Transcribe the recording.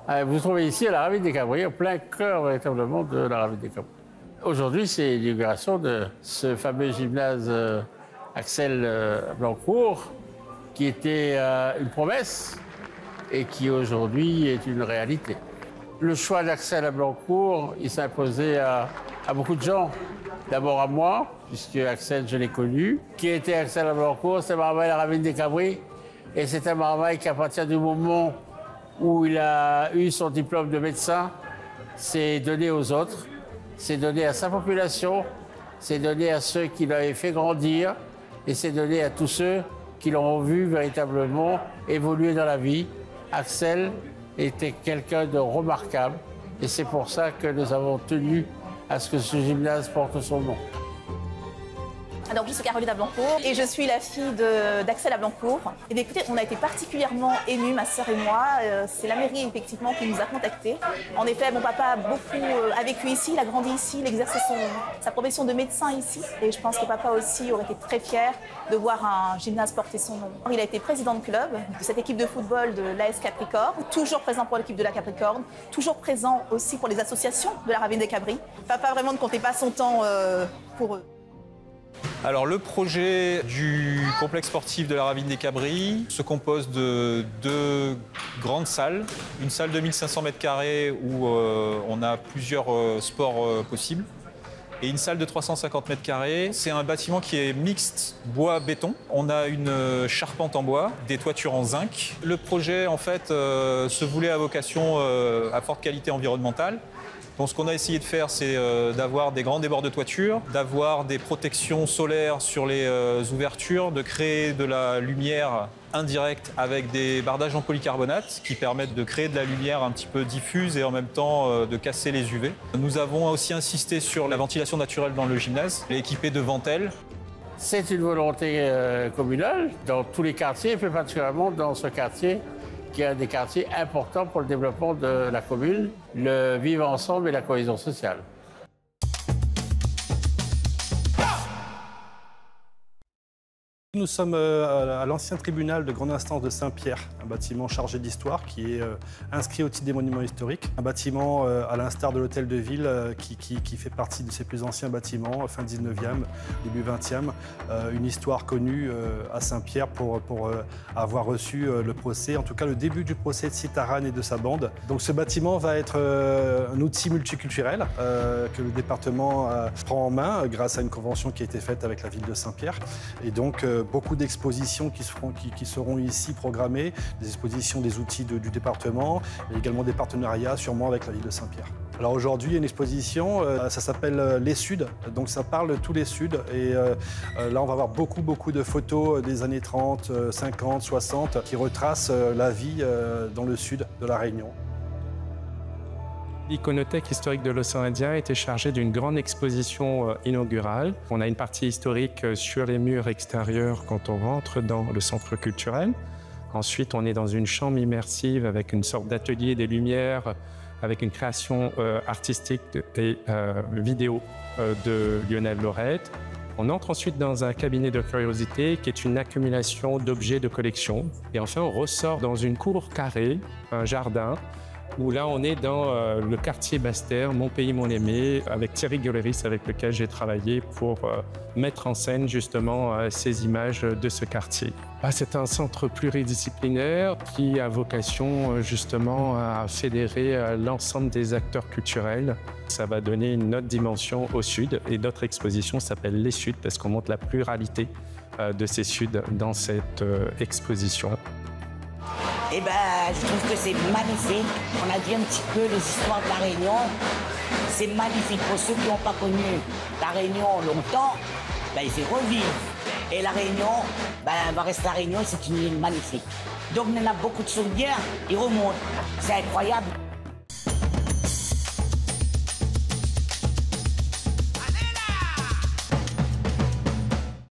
Vous trouvez ici à la Ravine des Cabris, en plein cœur véritablement de la Ravine des Cabris. Aujourd'hui, c'est l'inauguration de ce fameux gymnase Axel Blancourt, qui était une promesse et qui aujourd'hui est une réalité. Le choix d'Axel Blancourt, il s'est imposé à beaucoup de gens. D'abord à moi, puisque Axel, je l'ai connu. Qui était Axel Blancourt? C'est Marmaille la Ravine des Cabris. Et c'est un Marmaille qui, à partir du moment où il a eu son diplôme de médecin, s'est donné aux autres, s'est donné à sa population, s'est donné à ceux qui l'avaient fait grandir et s'est donné à tous ceux qui l'ont vu véritablement évoluer dans la vie. Axel était quelqu'un de remarquable et c'est pour ça que nous avons tenu à ce que ce gymnase porte son nom. Alors, je suis Caroline Ablancourt et je suis la fille d'Axel Ablancourt. Et bien, écoutez, on a été particulièrement émus, ma sœur et moi. C'est la mairie, effectivement, qui nous a contactés. En effet, mon papa a vécu ici, il a grandi ici, il exerçait sa profession de médecin ici. Et je pense que papa aussi aurait été très fier de voir un gymnase porter son nom. Il a été président de club de cette équipe de football de l'AS Capricorne, toujours présent pour l'équipe de la Capricorne, toujours présent aussi pour les associations de la Ravine des Cabris. Papa vraiment ne comptait pas son temps pour eux. Alors le projet du complexe sportif de la Ravine des Cabris se compose de deux grandes salles. Une salle de 1500 m² où on a plusieurs sports possibles et une salle de 350 m². C'est un bâtiment qui est mixte bois-béton. On a une charpente en bois, des toitures en zinc. Le projet en fait se voulait à vocation à forte qualité environnementale. Donc ce qu'on a essayé de faire, c'est d'avoir des grands débords de toiture, d'avoir des protections solaires sur les ouvertures, de créer de la lumière indirecte avec des bardages en polycarbonate qui permettent de créer de la lumière un petit peu diffuse et en même temps de casser les UV. Nous avons aussi insisté sur la ventilation naturelle dans le gymnase, équipé de ventelles. C'est une volonté communale dans tous les quartiers, et plus particulièrement dans ce quartier qui est un des quartiers importants pour le développement de la commune, le vivre ensemble et la cohésion sociale. Nous sommes à l'ancien tribunal de grande instance de Saint-Pierre, un bâtiment chargé d'histoire qui est inscrit au titre des monuments historiques. Un bâtiment à l'instar de l'hôtel de ville qui fait partie de ses plus anciens bâtiments, fin 19e, début 20e. Une histoire connue à Saint-Pierre pour avoir reçu le procès, en tout cas le début du procès de Citaran et de sa bande. Donc ce bâtiment va être un outil multiculturel que le département prend en main grâce à une convention qui a été faite avec la ville de Saint-Pierre. Et donc beaucoup d'expositions qui seront ici programmées, des expositions des outils du département, et également des partenariats sûrement avec la ville de Saint-Pierre. Alors aujourd'hui, il y a une exposition, ça s'appelle Les Suds, donc ça parle de tous les Suds. Et là, on va avoir beaucoup de photos des années 30, 50, 60 qui retracent la vie dans le sud de la Réunion. L'Iconothèque historique de l'océan Indien était chargée d'une grande exposition inaugurale. On a une partie historique sur les murs extérieurs quand on rentre dans le centre culturel. Ensuite, on est dans une chambre immersive avec une sorte d'atelier des lumières, avec une création artistique et vidéo de Lionel Laurette. On entre ensuite dans un cabinet de curiosité qui est une accumulation d'objets de collection. Et enfin, on ressort dans une cour carrée, un jardin, où là, on est dans le quartier Basse-Terre, Mon Pays, Mon Aimé, avec Thierry Gueuleris, avec lequel j'ai travaillé pour mettre en scène justement ces images de ce quartier. C'est un centre pluridisciplinaire qui a vocation justement à fédérer l'ensemble des acteurs culturels. Ça va donner une autre dimension au Sud et notre exposition s'appelle Les Suds parce qu'on montre la pluralité de ces Suds dans cette exposition. Eh ben, je trouve que c'est magnifique. On a dit un petit peu les histoires de la Réunion. C'est magnifique. Pour ceux qui n'ont pas connu la Réunion longtemps, ben, il fait revivre. Et la Réunion, ben, va rester la Réunion, c'est une île magnifique. Donc, on a beaucoup de souvenirs, ils remontent. C'est incroyable.